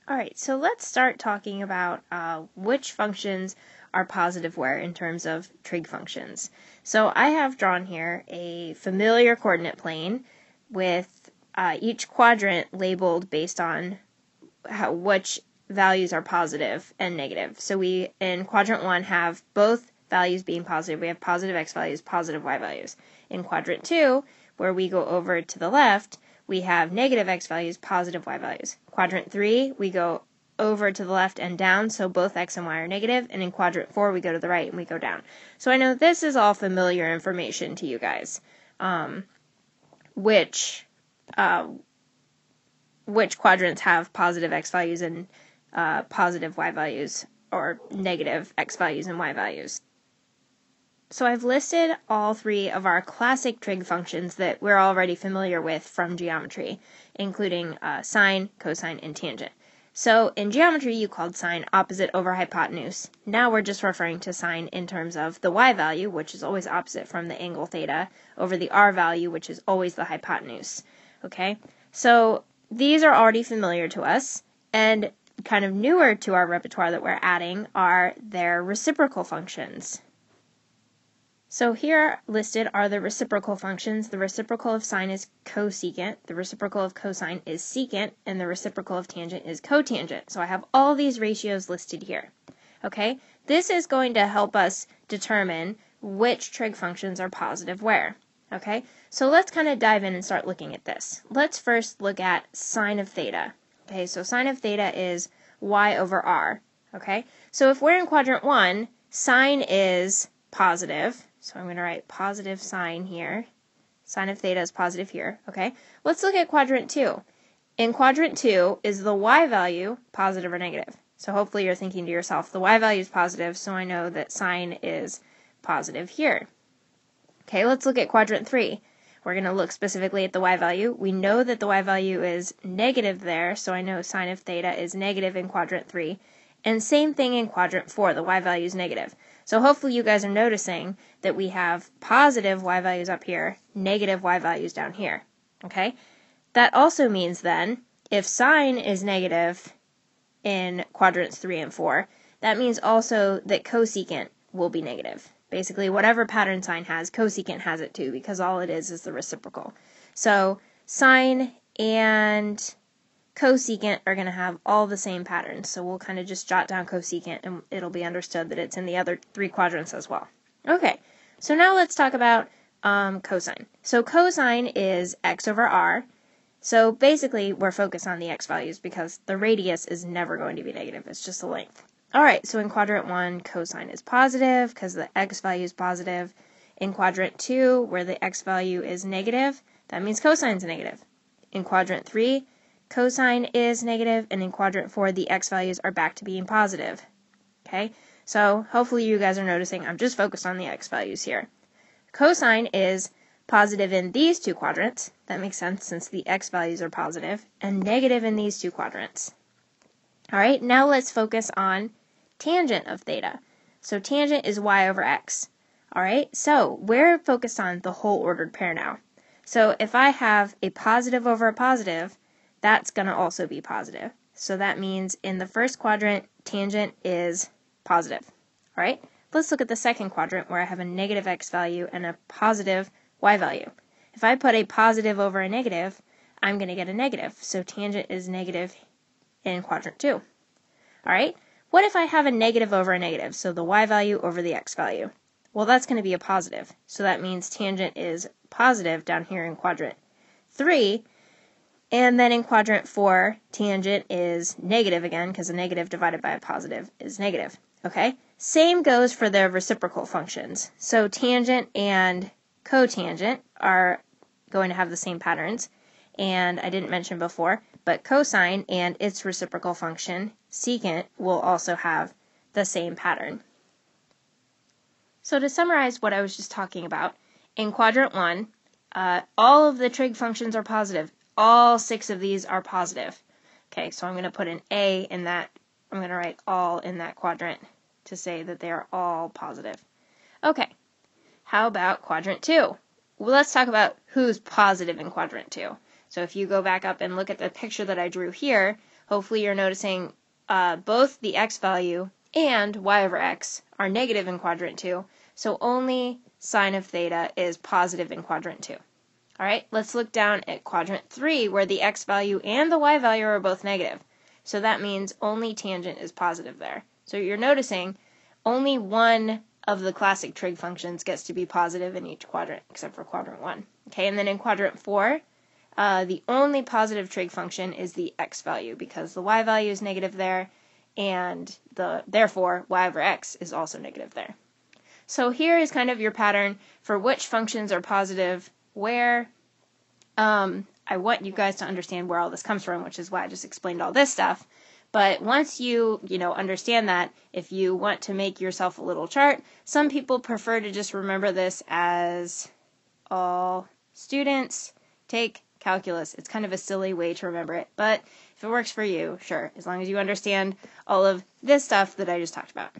Alright, so let's start talking about which functions are positive where in terms of trig functions. So I have drawn here a familiar coordinate plane with each quadrant labeled based on which values are positive and negative. So we, in quadrant 1, have both values being positive. We have positive x values, positive y values. In quadrant 2, where we go over to the left, we have negative x values, positive y values. Quadrant 3, we go over to the left and down, so both x and y are negative, and in quadrant 4, we go to the right and we go down. So I know this is all familiar information to you guys, which quadrants have positive x values and positive y values, or negative x values and y values. So I've listed all three of our classic trig functions that we're already familiar with from geometry, including sine, cosine, and tangent. So in geometry, you called sine opposite over hypotenuse. Now we're just referring to sine in terms of the y value, which is always opposite from the angle theta, over the r value, which is always the hypotenuse. Okay, so these are already familiar to us, and kind of newer to our repertoire that we're adding are their reciprocal functions. So here listed are the reciprocal functions. The reciprocal of sine is cosecant, the reciprocal of cosine is secant, and the reciprocal of tangent is cotangent. So I have all these ratios listed here. Okay, this is going to help us determine which trig functions are positive where. Okay, so let's kind of dive in and start looking at this. Let's first look at sine of theta. Okay, so sine of theta is y over r. Okay, so if we're in quadrant 1, sine is positive. So I'm going to write positive sine here. Sine of theta is positive here. Okay, let's look at quadrant 2. In quadrant 2, is the y value positive or negative? So hopefully you're thinking to yourself, the y value is positive, so I know that sine is positive here. Okay, let's look at quadrant 3. We're going to look specifically at the y value. We know that the y value is negative there, so I know sine of theta is negative in quadrant 3. And same thing in quadrant 4, the y value is negative. So hopefully you guys are noticing that we have positive y values up here, negative y values down here. Okay? That also means then, if sine is negative in quadrants 3 and 4, that means also that cosecant will be negative. Basically, whatever pattern sine has, cosecant has it too, because all it is the reciprocal. So sine and cosecant are going to have all the same patterns, so we'll kind of just jot down cosecant and it'll be understood that it's in the other three quadrants as well. Okay, so now let's talk about cosine. So cosine is x over r. So basically we're focused on the x values because the radius is never going to be negative, it's just the length. Alright, so in quadrant 1 cosine is positive because the x value is positive. In quadrant 2, where the x value is negative, that means cosine is negative. In quadrant 3, cosine is negative, and in quadrant 4, the x values are back to being positive. Okay, so hopefully you guys are noticing I'm just focused on the x values here. Cosine is positive in these two quadrants. That makes sense since the x values are positive, and negative in these two quadrants. Alright, now let's focus on tangent of theta. So tangent is y over x. Alright, so we're focused on the whole ordered pair now. So if I have a positive over a positive, that's going to also be positive. So that means in the first quadrant, tangent is positive. Alright, let's look at the second quadrant where I have a negative x value and a positive y value. If I put a positive over a negative, I'm going to get a negative. So tangent is negative in quadrant 2. Alright, what if I have a negative over a negative? So the y value over the x value. Well, that's going to be a positive. So that means tangent is positive down here in quadrant 3. And then in quadrant 4, tangent is negative again, because a negative divided by a positive is negative. Okay? Same goes for the reciprocal functions. So tangent and cotangent are going to have the same patterns. And I didn't mention before, but cosine and its reciprocal function, secant, will also have the same pattern. So to summarize what I was just talking about, in quadrant 1, all of the trig functions are positive. All 6 of these are positive. Okay, so I'm going to put an A in that. I'm going to write all in that quadrant to say that they are all positive. Okay, how about quadrant 2? Well, let's talk about who's positive in quadrant 2. So if you go back up and look at the picture that I drew here, hopefully you're noticing both the x value and y over x are negative in quadrant 2, so only sine of theta is positive in quadrant 2. All right, let's look down at quadrant 3 where the x value and the y value are both negative. So that means only tangent is positive there. So you're noticing only one of the classic trig functions gets to be positive in each quadrant, except for quadrant 1. Okay, and then in quadrant 4, the only positive trig function is the x value because the y value is negative there, and therefore y over x is also negative there. So here is kind of your pattern for which functions are positive where. I want you guys to understand where all this comes from, which is why I just explained all this stuff. But once you understand that, if you want to make yourself a little chart, some people prefer to just remember this as all students take calculus. It's kind of a silly way to remember it, but if it works for you, sure, as long as you understand all of this stuff that I just talked about.